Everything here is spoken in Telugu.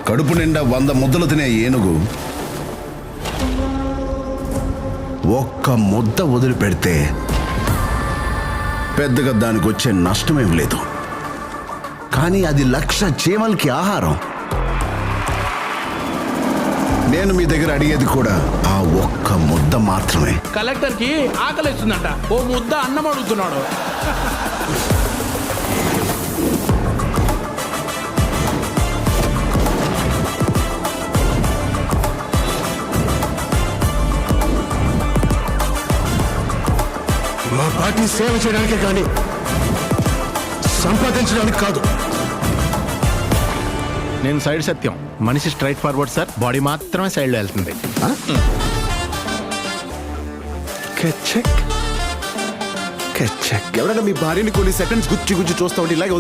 కడుపు నిండా 100 ముద్దలు తినే ఏనుగు ఒక్క ముద్ద వదిలిపెడితే పెద్దగా దానికి వచ్చే నష్టమేం లేదు. కానీ అది 1,00,000 చీమలకి ఆహారం. నేను మీ దగ్గర అడిగేది కూడా ఆ ఒక్క ముద్ద మాత్రమే. కలెక్టర్ కి ఆకలిస్తుందంట, ఓ ముద్ద అన్నం అడుగుతున్నాడు. మా పార్టీ సేవ చేయడానికే కానీ సంపాదించడానికి కాదు. నేను సైడ్ సత్యం, మనిషి స్ట్రైట్ ఫార్వర్డ్ సార్, బాడీ మాత్రమే సైడ్లో వెళ్తుంది. ఎవరైనా మీ భార్యని కొన్ని సెకండ్స్ గుచ్చి చూస్తా ఉంటే ఇలాగే